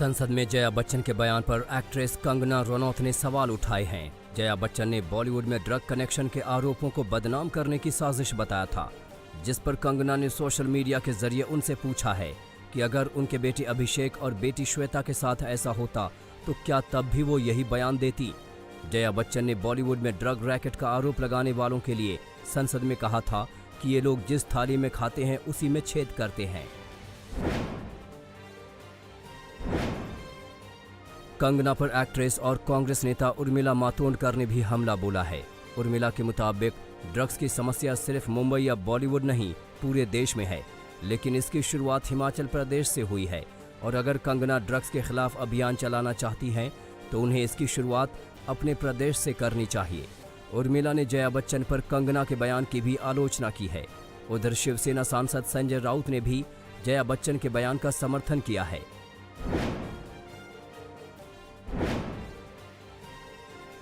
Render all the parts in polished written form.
संसद में जया बच्चन के बयान पर एक्ट्रेस कंगना रनौत ने सवाल उठाए हैं। जया बच्चन ने बॉलीवुड में ड्रग कनेक्शन के आरोपों को बदनाम करने की साजिश बताया था, जिस पर कंगना ने सोशल मीडिया के जरिए उनसे पूछा है कि अगर उनके बेटे अभिषेक और बेटी श्वेता के साथ ऐसा होता तो क्या तब भी वो यही बयान देती। जया बच्चन ने बॉलीवुड में ड्रग रैकेट का आरोप लगाने वालों के लिए संसद में कहा था कि ये लोग जिस थाली में खाते हैं उसी में छेद करते हैं। कंगना पर एक्ट्रेस और कांग्रेस नेता उर्मिला मातोंडकर ने भी हमला बोला है। उर्मिला के मुताबिक ड्रग्स की समस्या सिर्फ मुंबई या बॉलीवुड नहीं, पूरे देश में है, लेकिन इसकी शुरुआत हिमाचल प्रदेश से हुई है और अगर कंगना ड्रग्स के खिलाफ अभियान चलाना चाहती हैं तो उन्हें इसकी शुरुआत अपने प्रदेश से करनी चाहिए। उर्मिला ने जया बच्चन पर कंगना के बयान की भी आलोचना की है। उधर शिवसेना सांसद संजय राउत ने भी जया बच्चन के बयान का समर्थन किया है।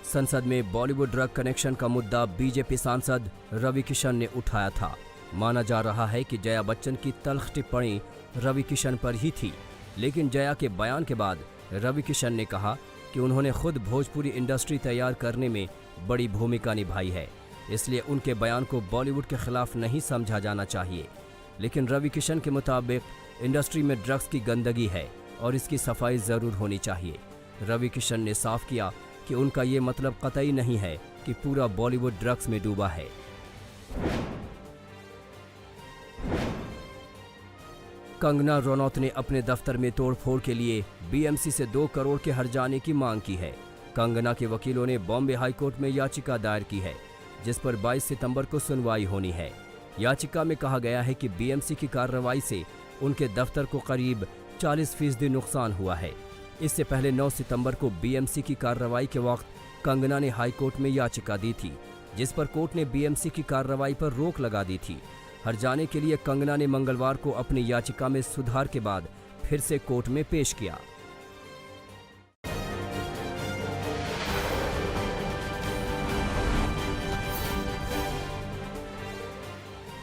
संसद में बॉलीवुड ड्रग कनेक्शन का मुद्दा बीजेपी सांसद रवि किशन ने उठाया था। माना जा रहा है कि जया बच्चन की तल्ख टिप्पणी रवि किशन पर ही थी, लेकिन जया के बयान के बाद रवि किशन ने कहा कि उन्होंने खुद भोजपुरी इंडस्ट्री तैयार करने में बड़ी भूमिका निभाई है, इसलिए उनके बयान को बॉलीवुड के खिलाफ नहीं समझा जाना चाहिए। लेकिन रवि किशन के मुताबिक इंडस्ट्री में ड्रग्स की गंदगी है और इसकी सफाई ज़रूर होनी चाहिए। रवि किशन ने साफ किया कि उनका ये मतलब कतई नहीं है कि पूरा बॉलीवुड ड्रग्स में डूबा है। कंगना रनौत ने अपने दफ्तर में तोड़फोड़ के लिए बीएमसी से 2 करोड़ के हर्जाने की मांग की है। कंगना के वकीलों ने बॉम्बे हाईकोर्ट में याचिका दायर की है, जिस पर 22 सितंबर को सुनवाई होनी है। याचिका में कहा गया है कि बीएमसी की कार्रवाई से उनके दफ्तर को करीब 40% नुकसान हुआ है। इससे पहले 9 सितंबर को बीएमसी की कार्रवाई के वक्त कंगना ने हाईकोर्ट में याचिका दी थी, जिस पर कोर्ट ने बीएमसी की कार्रवाई पर रोक लगा दी थी। हर्जाने के लिए कंगना ने मंगलवार को अपनी याचिका में सुधार के बाद फिर से कोर्ट में पेश किया।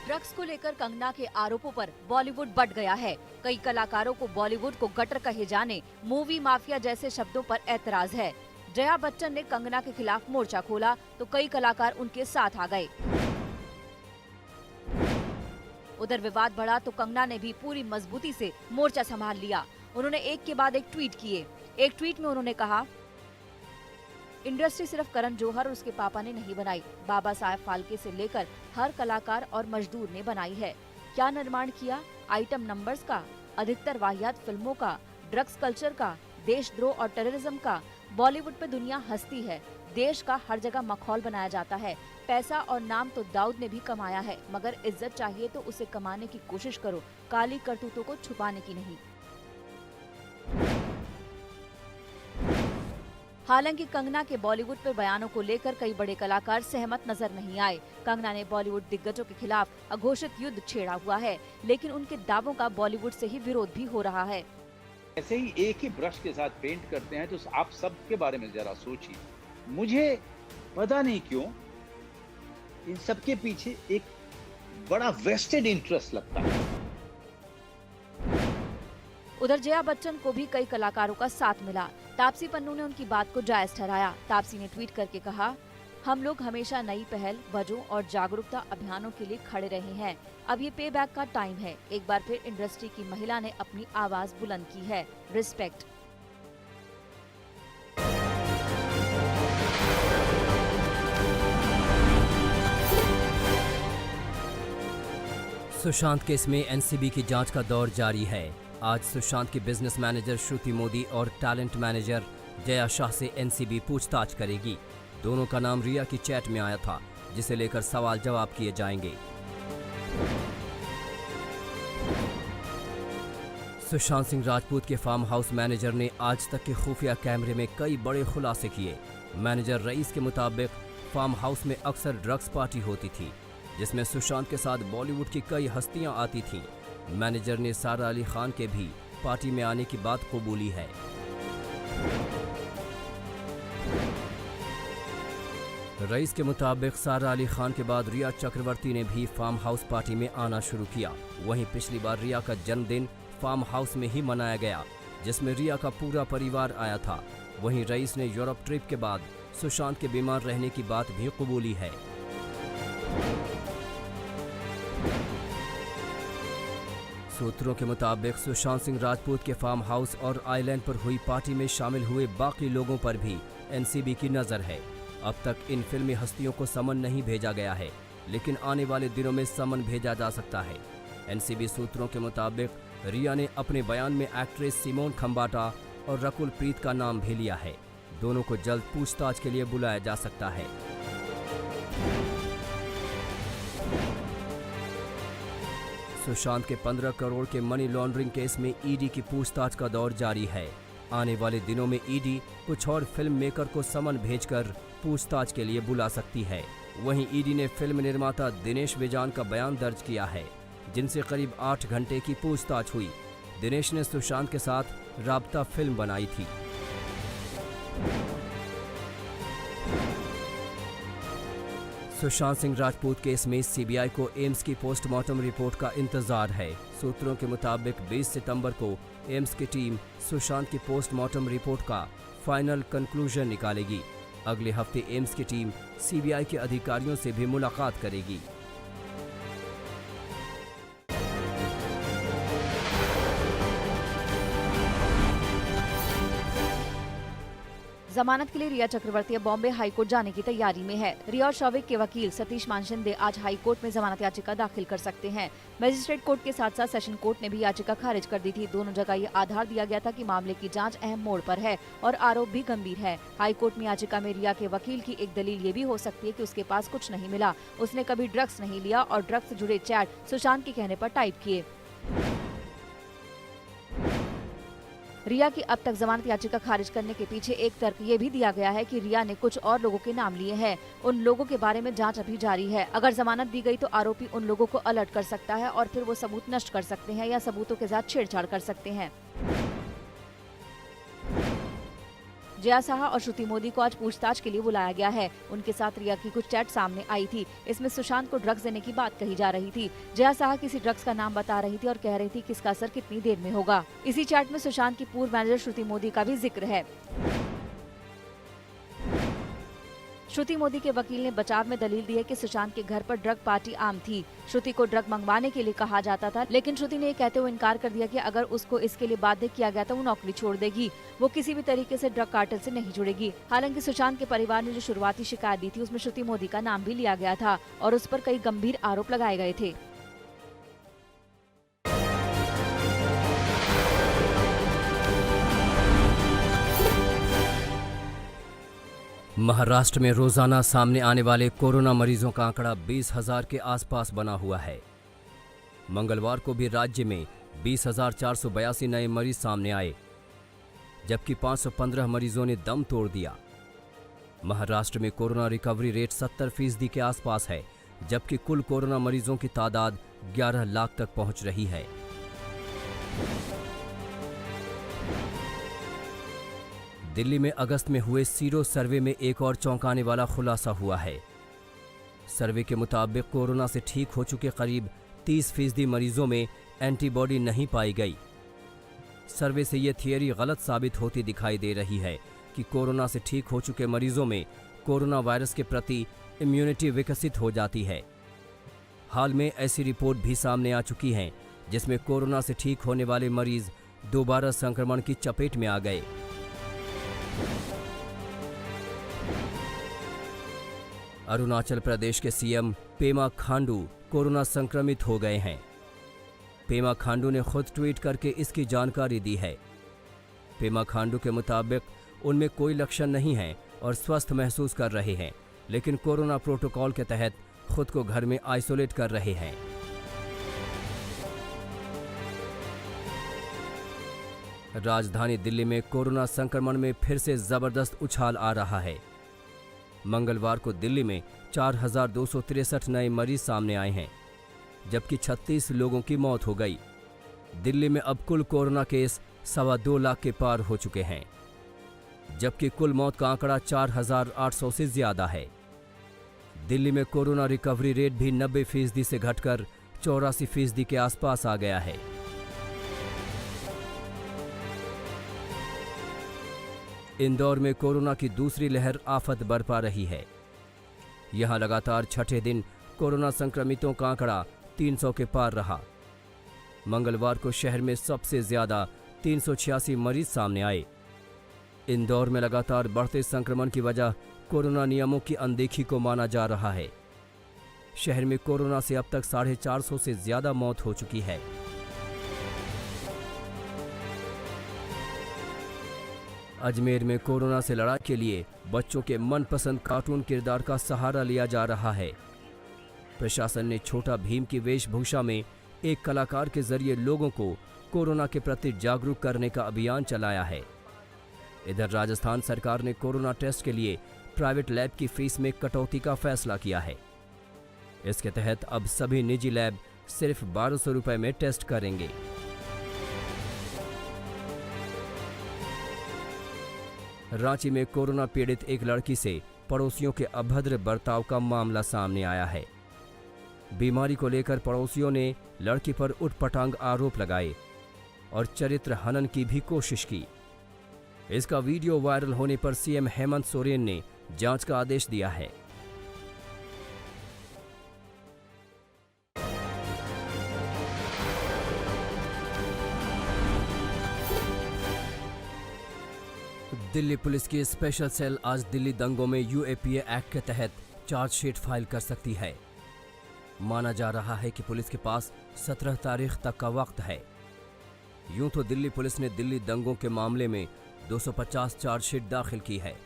ड्रग्स को लेकर कंगना के आरोपों पर बॉलीवुड बट गया है। कई कलाकारों को बॉलीवुड को गटर कहे जाने, मूवी माफिया जैसे शब्दों पर ऐतराज है। जया बच्चन ने कंगना के खिलाफ मोर्चा खोला तो कई कलाकार उनके साथ आ गए। उधर विवाद बढ़ा तो कंगना ने भी पूरी मजबूती से मोर्चा संभाल लिया। उन्होंने एक के बाद एक ट्वीट किए। एक ट्वीट में उन्होंने कहा, इंडस्ट्री सिर्फ करण जौहर और उसके पापा ने नहीं बनाई, बाबा साहेब फाल्के से लेकर हर कलाकार और मजदूर ने बनाई है। क्या निर्माण किया? आइटम नंबर्स का, अधिकतर वाहियात फिल्मों का, ड्रग्स कल्चर का, देशद्रोह और टेररिज्म का। बॉलीवुड पे दुनिया हंसती है, देश का हर जगह मखौल बनाया जाता है। पैसा और नाम तो दाऊद ने भी कमाया है, मगर इज्जत चाहिए तो उसे कमाने की कोशिश करो, काली करतूतों को छुपाने की नहीं। हालांकि कंगना के बॉलीवुड पर बयानों को लेकर कई बड़े कलाकार सहमत नजर नहीं आए। कंगना ने बॉलीवुड दिग्गजों के खिलाफ अघोषित युद्ध छेड़ा हुआ है, लेकिन उनके दावों का बॉलीवुड से ही विरोध भी हो रहा है। ऐसे ही एक ही ब्रश के साथ पेंट करते हैं तो आप सबके बारे में जरा सोचिए। मुझे पता नहीं क्यों इन सबके पीछे एक बड़ा वेस्टेड इंटरेस्ट लगता है। उधर जया बच्चन को भी कई कलाकारों का साथ मिला। तापसी पन्नू ने उनकी बात को जायज ठहराया। तापसी ने ट्वीट करके कहा, हम लोग हमेशा नई पहल, वजहों और जागरूकता अभियानों के लिए खड़े रहे हैं। अब ये पे बैक का टाइम है। एक बार फिर इंडस्ट्री की महिला ने अपनी आवाज बुलंद की है। रिस्पेक्ट। सुशांत केस में एनसीबी की जांच का दौर जारी है। आज सुशांत की बिजनेस मैनेजर श्रुति मोदी और टैलेंट मैनेजर जया शाह से एनसीबी पूछताछ करेगी। दोनों का नाम रिया की चैट में आया था, जिसे लेकर सवाल जवाब किए जाएंगे। सुशांत सिंह राजपूत के फार्म हाउस मैनेजर ने आज तक के खुफिया कैमरे में कई बड़े खुलासे किए। मैनेजर रईस के मुताबिक फार्म हाउस में अक्सर ड्रग्स पार्टी होती थी, जिसमें सुशांत के साथ बॉलीवुड की कई हस्तियां आती थीं। मैनेजर ने सारा अली खान के भी पार्टी में आने की बात कबूली है। रईस के मुताबिक सारा अली खान के बाद रिया चक्रवर्ती ने भी फार्म हाउस पार्टी में आना शुरू किया। वहीं पिछली बार रिया का जन्मदिन फार्म हाउस में ही मनाया गया। जिसमें रिया का पूरा परिवार आया था। वहीं रईस ने यूरोप ट्रिप के बाद सुशांत के बीमार रहने की बात भी कबूली है। सूत्रों के मुताबिक सुशांत सिंह राजपूत के फार्म हाउस और आइलैंड पर हुई पार्टी में शामिल हुए बाकी लोगों पर भी एनसीबी की नजर है। अब तक इन फिल्मी हस्तियों को समन नहीं भेजा गया है, लेकिन आने वाले दिनों में समन भेजा जा सकता है। एनसीबी सूत्रों के मुताबिक रिया ने अपने बयान में एक्ट्रेस सिमोन खंबाटा और रकुल प्रीत का नाम भी लिया है। दोनों को जल्द पूछताछ के लिए बुलाया जा सकता है। सुशांत के 15 करोड़ के मनी लॉन्ड्रिंग केस में ईडी की पूछताछ का दौर जारी है। आने वाले दिनों में ईडी कुछ और फिल्म मेकर को समन भेजकर पूछताछ के लिए बुला सकती है। वहीं ईडी ने फिल्म निर्माता दिनेश विजान का बयान दर्ज किया है, जिनसे करीब 8 घंटे की पूछताछ हुई। दिनेश ने सुशांत के साथ राब्ता फिल्म बनाई थी। सुशांत सिंह राजपूत केस में सीबीआई को एम्स की पोस्टमार्टम रिपोर्ट का इंतजार है। सूत्रों के मुताबिक 20 सितंबर को एम्स की टीम सुशांत की पोस्टमार्टम रिपोर्ट का फाइनल कंक्लूजन निकालेगी। अगले हफ्ते एम्स की टीम सीबीआई के अधिकारियों से भी मुलाकात करेगी। जमानत के लिए रिया चक्रवर्ती अब बॉम्बे हाईकोर्ट जाने की तैयारी में है। रिया और शौविक के वकील सतीश मानशिंदे आज हाईकोर्ट में जमानत याचिका दाखिल कर सकते हैं। मजिस्ट्रेट कोर्ट के साथ साथ सेशन कोर्ट ने भी याचिका खारिज कर दी थी। दोनों जगह ये आधार दिया गया था कि मामले की जांच अहम मोड़ पर है और आरोप भी गंभीर है। हाईकोर्ट में याचिका में रिया के वकील की एक दलील ये भी हो सकती है कि उसके पास कुछ नहीं मिला, उसने कभी ड्रग्स नहीं लिया और ड्रग्स से जुड़े चैट सुशांत के कहने पर टाइप किए। रिया की अब तक जमानत याचिका खारिज करने के पीछे एक तर्क ये भी दिया गया है कि रिया ने कुछ और लोगों के नाम लिए हैं। उन लोगों के बारे में जांच अभी जारी है। अगर जमानत दी गई तो आरोपी उन लोगों को अलर्ट कर सकता है और फिर वो सबूत नष्ट कर सकते हैं या सबूतों के साथ छेड़छाड़ कर सकते हैं। जया साहा और श्रुति मोदी को आज पूछताछ के लिए बुलाया गया है। उनके साथ रिया की कुछ चैट सामने आई थी। इसमें सुशांत को ड्रग्स देने की बात कही जा रही थी। जया साहा किसी ड्रग्स का नाम बता रही थी और कह रही थी कि इसका असर कितनी देर में होगा। इसी चैट में सुशांत की पूर्व मैनेजर श्रुति मोदी का भी जिक्र है। श्रुति मोदी के वकील ने बचाव में दलील दी है कि सुशांत के घर पर ड्रग पार्टी आम थी। श्रुति को ड्रग मंगवाने के लिए कहा जाता था, लेकिन श्रुति ने ये कहते हुए इनकार कर दिया कि अगर उसको इसके लिए बाध्य किया गया तो वो नौकरी छोड़ देगी। वो किसी भी तरीके से ड्रग कार्टेल से नहीं जुड़ेगी। हालांकि सुशांत के परिवार ने जो शुरुआती शिकायत दी थी उसमें श्रुति मोदी का नाम भी लिया गया था और उस पर कई गंभीर आरोप लगाए गए थे। महाराष्ट्र में रोजाना सामने आने वाले कोरोना मरीजों का आंकड़ा 20,000 के आसपास बना हुआ है। मंगलवार को भी राज्य में 20,482 नए मरीज सामने आए, जबकि 515 मरीजों ने दम तोड़ दिया। महाराष्ट्र में कोरोना रिकवरी रेट 70% के आसपास है, जबकि कुल कोरोना मरीजों की तादाद 11 लाख तक पहुंच रही है। दिल्ली में अगस्त में हुए सीरो सर्वे में एक और चौंकाने वाला खुलासा हुआ है। सर्वे के मुताबिक कोरोना से ठीक हो चुके करीब 30% मरीजों में एंटीबॉडी नहीं पाई गई। सर्वे से ये थियरी गलत साबित होती दिखाई दे रही है कि कोरोना से ठीक हो चुके मरीजों में कोरोना वायरस के प्रति इम्यूनिटी विकसित हो जाती है। हाल में ऐसी रिपोर्ट भी सामने आ चुकी हैं, जिसमें कोरोना से ठीक होने वाले मरीज दोबारा संक्रमण की चपेट में आ गए। अरुणाचल प्रदेश के सीएम पेमा खांडू कोरोना संक्रमित हो गए हैं। पेमा खांडू ने खुद ट्वीट करके इसकी जानकारी दी है। पेमा खांडू के मुताबिक उनमें कोई लक्षण नहीं है और स्वस्थ महसूस कर रहे हैं, लेकिन कोरोना प्रोटोकॉल के तहत खुद को घर में आइसोलेट कर रहे हैं। राजधानी दिल्ली में कोरोना संक्रमण में फिर से जबरदस्त उछाल आ रहा है। मंगलवार को दिल्ली में 4,263 नए मरीज सामने आए हैं, जबकि 36 लोगों की मौत हो गई। दिल्ली में अब कुल कोरोना केस 2.25 लाख के पार हो चुके हैं, जबकि कुल मौत का आंकड़ा 4,800 से ज्यादा है। दिल्ली में कोरोना रिकवरी रेट भी 90% से घटकर 84% के आसपास आ गया है। इंदौर में कोरोना की दूसरी लहर आफत बरपा रही है। यहां लगातार छठे दिन कोरोना संक्रमितों का आंकड़ा 300 के पार रहा। मंगलवार को शहर में सबसे ज्यादा 386 मरीज सामने आए। इंदौर में लगातार बढ़ते संक्रमण की वजह कोरोना नियमों की अनदेखी को माना जा रहा है। शहर में कोरोना से अब तक 450 से ज्यादा मौत हो चुकी है। अजमेर में कोरोना से लड़ाई के लिए बच्चों के मनपसंद कार्टून किरदार का सहारा लिया जा रहा है। प्रशासन ने छोटा भीम की वेशभूषा में एक कलाकार के जरिए लोगों को कोरोना के प्रति जागरूक करने का अभियान चलाया है। इधर राजस्थान सरकार ने कोरोना टेस्ट के लिए प्राइवेट लैब की फीस में कटौती का फैसला किया है। इसके तहत अब सभी निजी लैब सिर्फ 1200 रुपए में टेस्ट करेंगे। रांची में कोरोना पीड़ित एक लड़की से पड़ोसियों के अभद्र बर्ताव का मामला सामने आया है। बीमारी को लेकर पड़ोसियों ने लड़की पर उटपटांग आरोप लगाए और चरित्र हनन की भी कोशिश की। इसका वीडियो वायरल होने पर सीएम हेमंत सोरेन ने जांच का आदेश दिया है। दिल्ली पुलिस की स्पेशल सेल आज दिल्ली दंगों में यूएपीए एक्ट के तहत चार्जशीट फाइल कर सकती है। माना जा रहा है कि पुलिस के पास 17 तारीख तक का वक्त है। यूं तो दिल्ली पुलिस ने दिल्ली दंगों के मामले में 250 चार्जशीट दाखिल की है,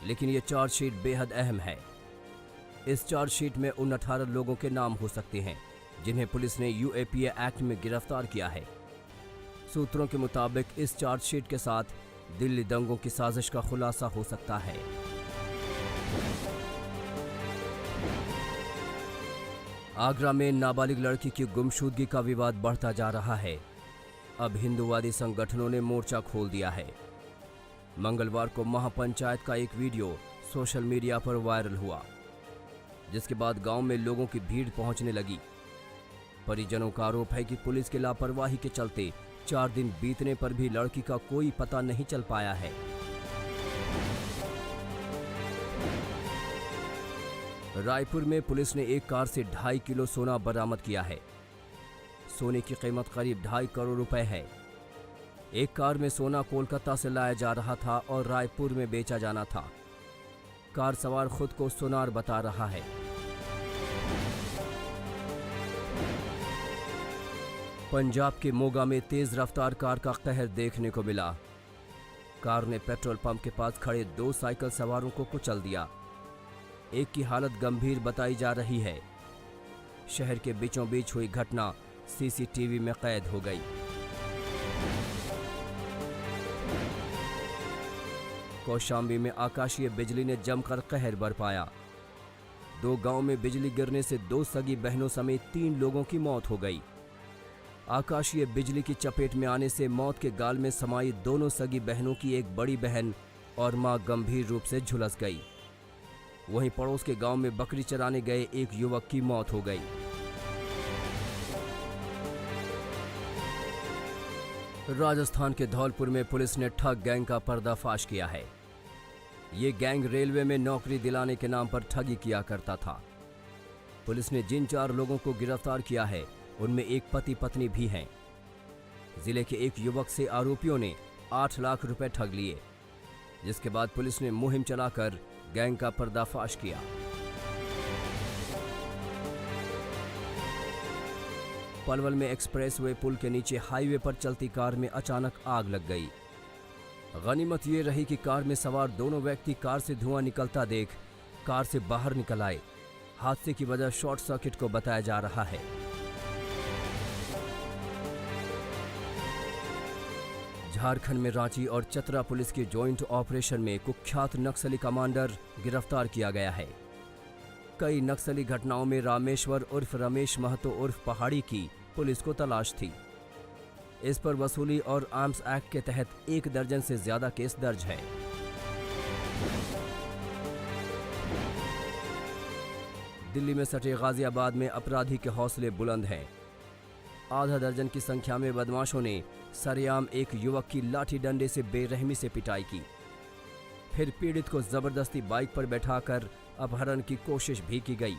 लेकिन ये चार्जशीट बेहद अहम है। इस चार्जशीट में उन 18 लोगों के नाम हो सकते हैं जिन्हें पुलिस ने यूएपीए एक्ट में गिरफ्तार किया है। सूत्रों के मुताबिक इस चार्जशीट के साथ दिल्ली दंगों की साजिश का खुलासा हो सकता है। आगरा में नाबालिग लड़की की गुमशुदगी का विवाद बढ़ता जा रहा है। अब हिंदूवादी संगठनों ने मोर्चा खोल दिया है। मंगलवार को महापंचायत का एक वीडियो सोशल मीडिया पर वायरल हुआ, जिसके बाद गांव में लोगों की भीड़ पहुंचने लगी। परिजनों का आरोप है कि पुलिस की लापरवाही के चलते 4 दिन बीतने पर भी लड़की का कोई पता नहीं चल पाया है। रायपुर में पुलिस ने एक कार से 2.5 किलो सोना बरामद किया है। सोने की कीमत करीब 2.5 करोड़ रुपए है। एक कार में सोना कोलकाता से लाया जा रहा था और रायपुर में बेचा जाना था। कार सवार खुद को सोनार बता रहा है। पंजाब के मोगा में तेज रफ्तार कार का कहर देखने को मिला। कार ने पेट्रोल पंप के पास खड़े 2 साइकिल सवारों को कुचल दिया। एक की हालत गंभीर बताई जा रही है। शहर के बीचों बीच हुई घटना सीसीटीवी में कैद हो गई। कौशाम्बी में आकाशीय बिजली ने जमकर कहर बरपाया। 2 गांव में बिजली गिरने से 2 सगी बहनों समेत 3 लोगों की मौत हो गई। आकाशीय बिजली की चपेट में आने से मौत के गाल में समाई दोनों सगी बहनों की एक बड़ी बहन और मां गंभीर रूप से झुलस गई। वहीं पड़ोस के गांव में बकरी चराने गए एक युवक की मौत हो गई। राजस्थान के धौलपुर में पुलिस ने ठग गैंग का पर्दाफाश किया है। ये गैंग रेलवे में नौकरी दिलाने के नाम पर ठगी किया करता था। पुलिस ने जिन 4 लोगों को गिरफ्तार किया है उनमें एक पति पत्नी भी हैं। जिले के एक युवक से आरोपियों ने 8 लाख रुपए ठग लिए, जिसके बाद पुलिस ने मुहिम चलाकर गैंग का पर्दाफाश किया। पलवल में एक्सप्रेसवे पुल के नीचे हाईवे पर चलती कार में अचानक आग लग गई। गनीमत ये रही कि कार में सवार दोनों व्यक्ति कार से धुआं निकलता देख कार से बाहर निकल आए। हादसे की वजह शॉर्ट सर्किट को बताया जा रहा है। झारखंड में रांची और चतरा पुलिस के जॉइंट ऑपरेशन में कुख्यात नक्सली कमांडर गिरफ्तार किया गया है। कई नक्सली घटनाओं में रामेश्वर उर्फ रमेश महतो उर्फ पहाड़ी की पुलिस को तलाश थी। इस पर वसूली और आर्म्स एक्ट के तहत 1 दर्जन से ज्यादा केस दर्ज है। दिल्ली में सटे गाजियाबाद में अपराधी के हौसले बुलंद हैं। आधा दर्जन की संख्या में बदमाशों ने सरेआम एक युवक की लाठी डंडे से बेरहमी से पिटाई की। फिर पीड़ित को जबरदस्ती बाइक पर बैठाकर अपहरण की कोशिश भी की गई।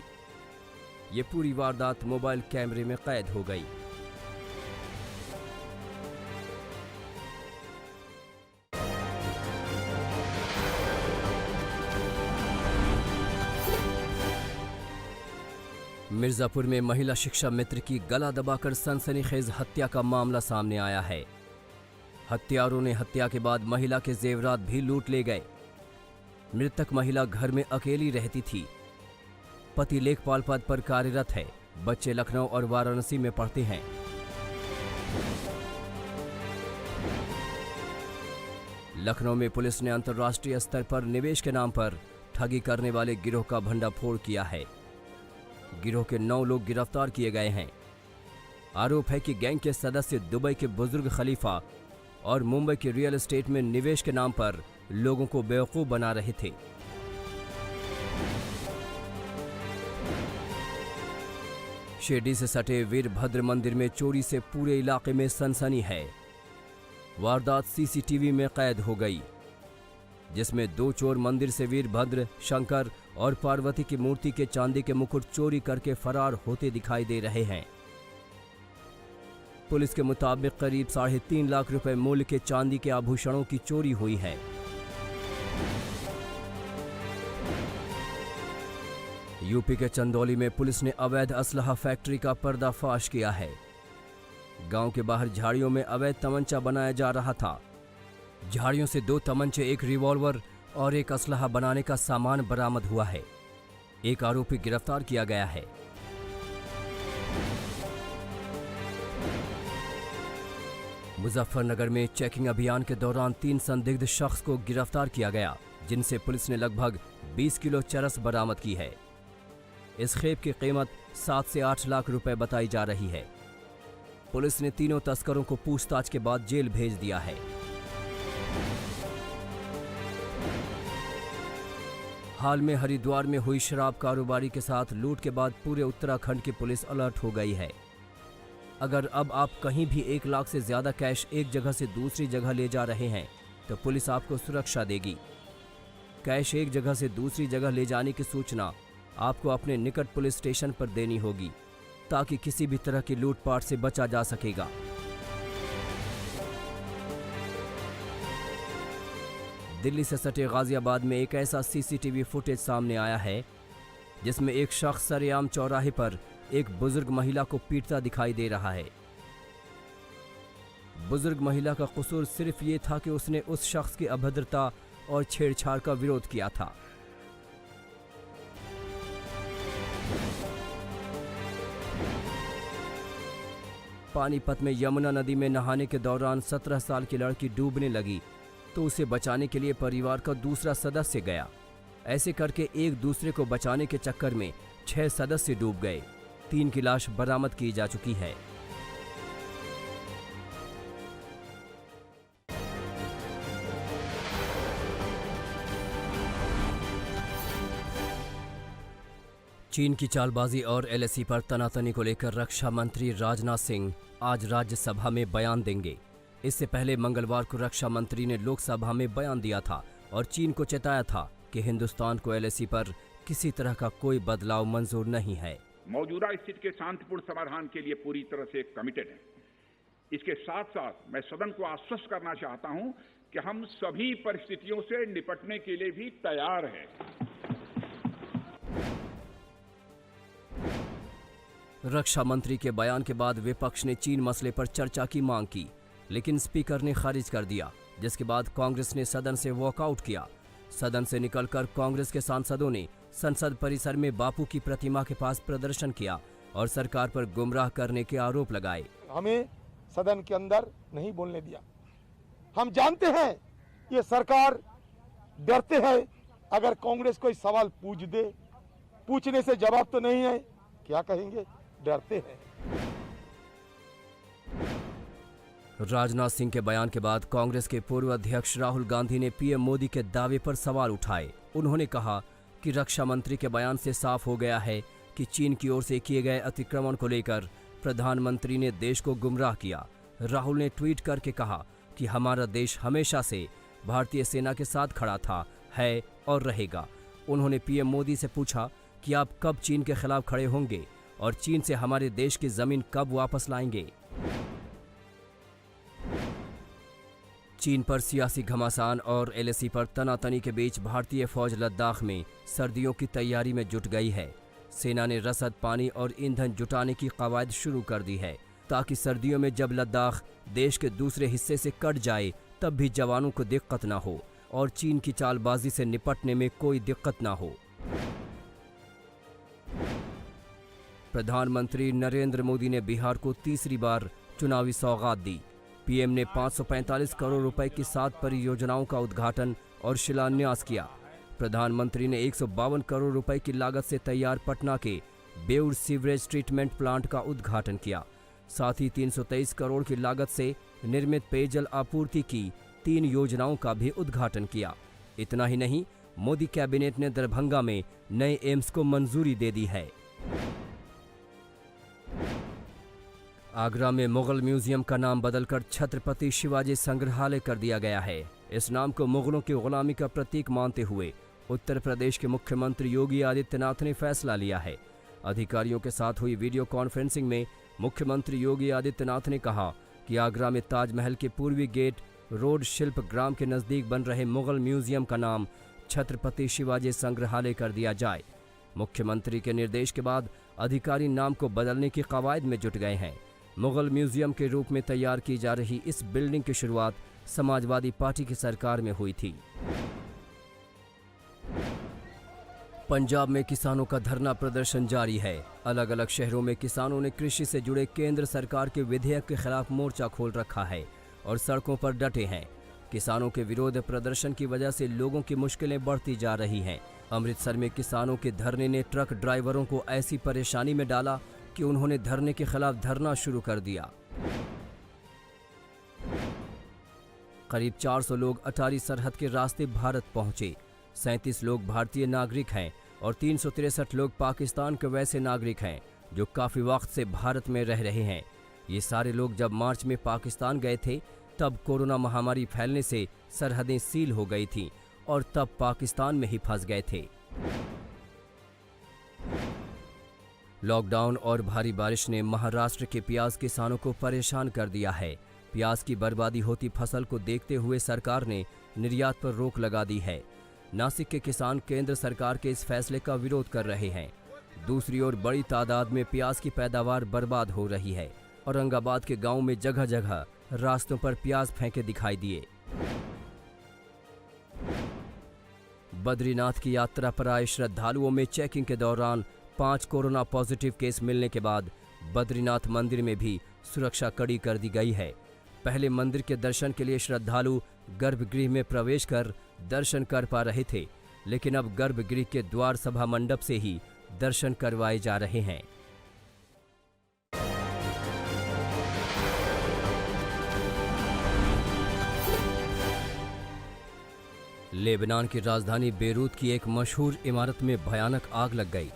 ये पूरी वारदात मोबाइल कैमरे में कैद हो गई। मिर्जापुर में महिला शिक्षा मित्र की गला दबाकर सनसनीखेज हत्या का मामला सामने आया है। हत्यारों ने हत्या के बाद महिला के जेवरात भी लूट ले गए। मृतक महिला घर में अकेली रहती थी। पति लेखपाल पद पर कार्यरत है। बच्चे लखनऊ और वाराणसी में पढ़ते हैं। लखनऊ में पुलिस ने अंतर्राष्ट्रीय स्तर पर निवेश के नाम पर ठगी करने वाले गिरोह का भंडाफोड़ किया है। गिरोह के 9 लोग गिरफ्तार किए गए हैं। आरोप है कि गैंग के सदस्य दुबई के बुजुर्ग खलीफा और मुंबई के रियल एस्टेट में निवेश के नाम पर लोगों को बेवकूफ बना रहे थे। शिरडी से सटे वीरभद्र मंदिर में चोरी से पूरे इलाके में सनसनी है। वारदात सीसीटीवी में कैद हो गई, जिसमें 2 चोर मंदिर से वीरभद्र, शंकर और पार्वती की मूर्ति के चांदी के मुकुट चोरी करके फरार होते दिखाई दे रहे हैं। पुलिस के मुताबिक करीब 3.5 लाख रुपए मूल्य के चांदी के आभूषणों की चोरी हुई है। यूपी के चंदौली में पुलिस ने अवैध असलहा फैक्ट्री का पर्दाफाश किया है। गांव के बाहर झाड़ियों में अवैध तमंचा बनाया जा रहा था। झाड़ियों से 2 तमंचे, 1 रिवॉल्वर और 1 असलहा बनाने का सामान बरामद हुआ है। एक आरोपी गिरफ्तार किया गया है। मुजफ्फरनगर में चेकिंग अभियान के दौरान 3 संदिग्ध शख्स को गिरफ्तार किया गया, जिनसे पुलिस ने लगभग 20 किलो चरस बरामद की है। इस खेप की कीमत 7 से 8 लाख रुपए बताई जा रही है। पुलिस ने तीनों तस्करों को पूछताछ के बाद जेल भेज दिया है। हाल में हरिद्वार में हुई शराब कारोबारी के साथ लूट के बाद पूरे उत्तराखंड की पुलिस अलर्ट हो गई है। अगर अब आप कहीं भी 1 लाख से ज्यादा कैश एक जगह से दूसरी जगह ले जा रहे हैं तो पुलिस आपको सुरक्षा देगी। कैश एक जगह से दूसरी जगह ले जाने की सूचना आपको अपने निकट पुलिस स्टेशन पर देनी होगी, ताकि किसी भी तरह की लूटपाट से बचा जा सकेगा। दिल्ली से सटे गाजियाबाद में एक ऐसा सीसीटीवी फुटेज सामने आया है जिसमें एक शख्स सरेआम चौराहे पर एक बुजुर्ग महिला को पीटता दिखाई दे रहा है। बुजुर्ग महिला का कसूर सिर्फ ये था कि उसने उस शख्स की अभद्रता और छेड़छाड़ का विरोध किया था। पानीपत में यमुना नदी में नहाने के दौरान 17 साल की लड़की डूबने लगी तो उसे बचाने के लिए परिवार का दूसरा सदस्य गया। ऐसे करके एक दूसरे को बचाने के चक्कर में 6 सदस्य डूब गए। 3 की लाश बरामद की जा चुकी है। चीन की चालबाजी और एलएसी पर तनातनी को लेकर रक्षा मंत्री राजनाथ सिंह आज राज्यसभा में बयान देंगे। इससे पहले मंगलवार को रक्षा मंत्री ने लोकसभा में बयान दिया था और चीन को चेताया था कि हिंदुस्तान को एलएसी पर किसी तरह का कोई बदलाव मंजूर नहीं है। मौजूदा स्थिति के शांतिपूर्ण समाधान के लिए पूरी तरह से कमिटेड है। इसके साथ साथ मैं सदन को आश्वस्त करना चाहता हूं कि हम सभी परिस्थितियों से निपटने के लिए भी तैयार हैं। रक्षा मंत्री के बयान के बाद विपक्ष ने चीन मसले पर चर्चा की मांग की, लेकिन स्पीकर ने खारिज कर दिया, जिसके बाद कांग्रेस ने सदन से वॉकआउट किया। सदन से निकलकर कांग्रेस के सांसदों ने संसद परिसर में बापू की प्रतिमा के पास प्रदर्शन किया और सरकार पर गुमराह करने के आरोप लगाए। हमें सदन के अंदर नहीं बोलने दिया। हम जानते हैं ये सरकार डरते हैं, अगर कांग्रेस कोई सवाल पूछ दे, पूछने से जवाब तो नहीं है, क्या कहेंगे, डरते हैं। राजनाथ सिंह के बयान के बाद कांग्रेस के पूर्व अध्यक्ष राहुल गांधी ने पीएम मोदी के दावे पर सवाल उठाए। उन्होंने कहा कि रक्षा मंत्री के बयान से साफ हो गया है कि चीन की ओर से किए गए अतिक्रमण को लेकर प्रधानमंत्री ने देश को गुमराह किया। राहुल ने ट्वीट करके कहा कि हमारा देश हमेशा से भारतीय सेना के साथ खड़ा था। है और रहेगा। उन्होंने पीएम मोदी से पूछा कि आप कब चीन के खिलाफ खड़े होंगे और चीन से हमारे देश की जमीन कब वापस लाएंगे। चीन पर सियासी घमासान और एलएसी पर तनातनी के बीच भारतीय फौज लद्दाख में सर्दियों की तैयारी में जुट गई है। सेना ने रसद, पानी और ईंधन जुटाने की कवायद शुरू कर दी है ताकि सर्दियों में जब लद्दाख देश के दूसरे हिस्से से कट जाए तब भी जवानों को दिक्कत ना हो और चीन की चालबाजी से निपटने में कोई दिक्कत ना हो। प्रधानमंत्री नरेंद्र मोदी ने बिहार को तीसरी बार चुनावी सौगात दी। पीएम ने 545 करोड़ रुपए की 7 परियोजनाओं का उद्घाटन और शिलान्यास किया। प्रधानमंत्री ने 152 करोड़ रुपए की लागत से तैयार पटना के बेउर सीवरेज ट्रीटमेंट प्लांट का उद्घाटन किया। साथ ही 323 करोड़ की लागत से निर्मित पेयजल आपूर्ति की 3 योजनाओं का भी उद्घाटन किया। इतना ही नहीं, मोदी कैबिनेट ने दरभंगा में नए एम्स को मंजूरी दे दी है। आगरा में मुगल म्यूजियम का नाम बदलकर छत्रपति शिवाजी संग्रहालय कर दिया गया है। इस नाम को मुगलों की गुलामी का प्रतीक मानते हुए उत्तर प्रदेश के मुख्यमंत्री योगी आदित्यनाथ ने फैसला लिया है। अधिकारियों के साथ हुई वीडियो कॉन्फ्रेंसिंग में मुख्यमंत्री योगी आदित्यनाथ ने कहा कि आगरा में ताजमहल के पूर्वी गेट रोड शिल्प ग्राम के नज़दीक बन रहे मुगल म्यूजियम का नाम छत्रपति शिवाजी संग्रहालय कर दिया जाए। मुख्यमंत्री के निर्देश के बाद अधिकारी नाम को बदलने की कवायद में जुट गए हैं। मुगल म्यूजियम के रूप में तैयार की जा रही इस बिल्डिंग की शुरुआत समाजवादी पार्टी की सरकार में हुई थी। पंजाब में किसानों का धरना प्रदर्शन जारी है। अलग अलग शहरों में किसानों ने कृषि से जुड़े केंद्र सरकार के विधेयक के खिलाफ मोर्चा खोल रखा है और सड़कों पर डटे हैं। किसानों के विरोध प्रदर्शन की वजह से लोगों की मुश्किलें बढ़ती जा रही हैं। अमृतसर में किसानों के धरने ने ट्रक ड्राइवरों को ऐसी परेशानी में डाला कि उन्होंने धरने के खिलाफ धरना शुरू कर दिया। करीब 400 लोग अटारी सरहद के रास्ते भारत पहुंचे। 37 लोग भारतीय नागरिक हैं और 363 लोग पाकिस्तान के वैसे नागरिक हैं जो काफ़ी वक्त से भारत में रह रहे हैं। ये सारे लोग जब मार्च में पाकिस्तान गए थे तब कोरोना महामारी फैलने से सरहदें सील हो गई थीं और तब पाकिस्तान में ही फंस गए थे। लॉकडाउन और भारी बारिश ने महाराष्ट्र के प्याज किसानों को परेशान कर दिया है। प्याज की बर्बादी होती फसल को देखते हुए सरकार ने निर्यात पर रोक लगा दी है। नासिक के किसान केंद्र सरकार के इस फैसले का विरोध कर रहे हैं। दूसरी ओर बड़ी तादाद में प्याज की पैदावार बर्बाद हो रही है। औरंगाबाद के गांव में जगह जगह रास्तों पर प्याज फेंके दिखाई दिए। बद्रीनाथ की यात्रा पर आए श्रद्धालुओं में चेकिंग के दौरान 5 कोरोना पॉजिटिव केस मिलने के बाद बद्रीनाथ मंदिर में भी सुरक्षा कड़ी कर दी गई है। पहले मंदिर के दर्शन के लिए श्रद्धालु गर्भगृह में प्रवेश कर दर्शन कर पा रहे थे, लेकिन अब गर्भगृह के द्वार सभा मंडप से ही दर्शन करवाए जा रहे हैं। लेबनान की राजधानी बेरूत की एक मशहूर इमारत में भयानक आग लग गई।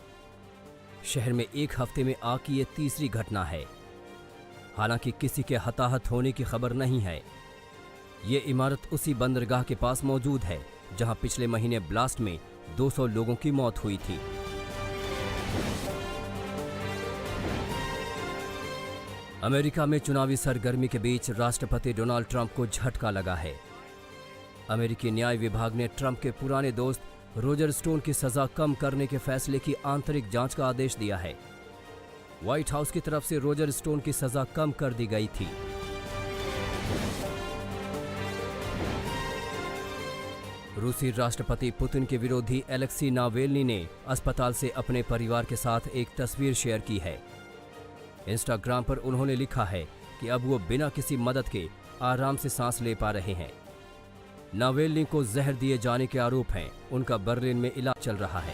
शहर में एक हफ्ते में आग की ये तीसरी घटना है। हालांकि किसी के हताहत होने की खबर नहीं है। ये इमारत उसी बंदरगाह के पास मौजूद है जहां पिछले महीने ब्लास्ट में 200 लोगों की मौत हुई थी। अमेरिका में चुनावी सरगर्मी के बीच राष्ट्रपति डोनाल्ड ट्रंप को झटका लगा है। अमेरिकी न्याय विभाग ने ट्रंप के पुराने दोस्त रोजर स्टोन की सजा कम करने के फैसले की आंतरिक जांच का आदेश दिया है। व्हाइट हाउस की तरफ से रोजर स्टोन की सजा कम कर दी गई थी। रूसी राष्ट्रपति पुतिन के विरोधी एलेक्सी नावेल्नी ने अस्पताल से अपने परिवार के साथ एक तस्वीर शेयर की है। इंस्टाग्राम पर उन्होंने लिखा है कि अब वो बिना किसी मदद के आराम से सांस ले पा रहे हैं। नावेल्नी को जहर दिए जाने के आरोप हैं। उनका बर्लिन में इलाज चल रहा है।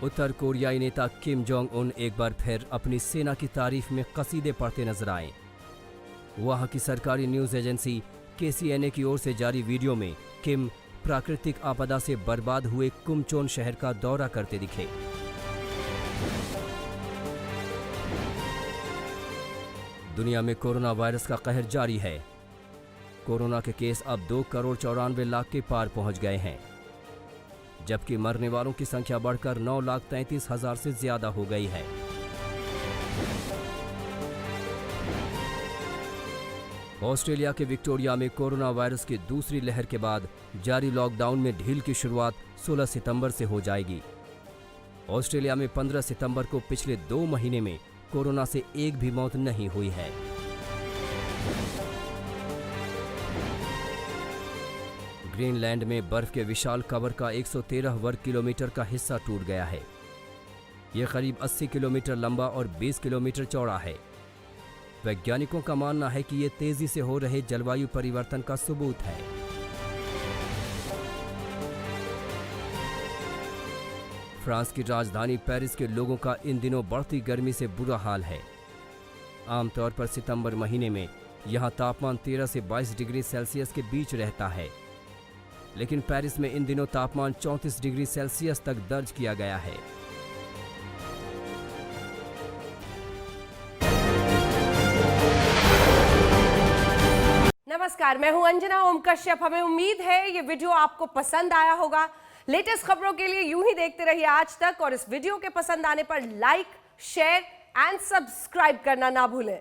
उत्तर कोरियाई नेता किम जोंग उन एक बार फिर अपनी सेना की तारीफ में कसीदे पढ़ते नजर आए। वहां की सरकारी न्यूज एजेंसी KCNA की ओर से जारी वीडियो में किम प्राकृतिक आपदा से बर्बाद हुए कुमचोन शहर का दौरा करते दिखे। दुनिया में कोरोना वायरस का कहर जारी है। कोरोना के केस अब 2,94,00,000 के पार पहुंच गए हैं, जबकि मरने वालों की संख्या बढ़कर 9,33,000 से ज्यादा हो गई है। ऑस्ट्रेलिया के विक्टोरिया में कोरोना वायरस की दूसरी लहर के बाद जारी लॉकडाउन में ढील की शुरुआत 16 सितंबर से हो जाएगी। ऑस्ट्रेलिया में 15 सितंबर को पिछले 2 महीने में कोरोना से एक भी मौत नहीं हुई है। ग्रीनलैंड में बर्फ के विशाल कवर का 113 वर्ग किलोमीटर का हिस्सा टूट गया है। यह करीब 80 किलोमीटर लंबा और 20 किलोमीटर चौड़ा है। वैज्ञानिकों का मानना है कि यह तेजी से हो रहे जलवायु परिवर्तन का सबूत है। फ्रांस की राजधानी पेरिस के लोगों का इन दिनों बढ़ती गर्मी से बुरा हाल है। आमतौर पर सितंबर महीने में यहां तापमान 13 से 22 डिग्री सेल्सियस के बीच रहता है, लेकिन पेरिस में इन दिनों तापमान 34 डिग्री सेल्सियस तक दर्ज किया गया है। नमस्कार, मैं हूं अंजना ओम कश्यप। हमें उम्मीद है ये वीडियो आपको पसंद आया होगा। लेटेस्ट खबरों के लिए यूं ही देखते रहिए आज तक, और इस वीडियो के पसंद आने पर लाइक, शेयर एंड सब्सक्राइब करना ना भूलें।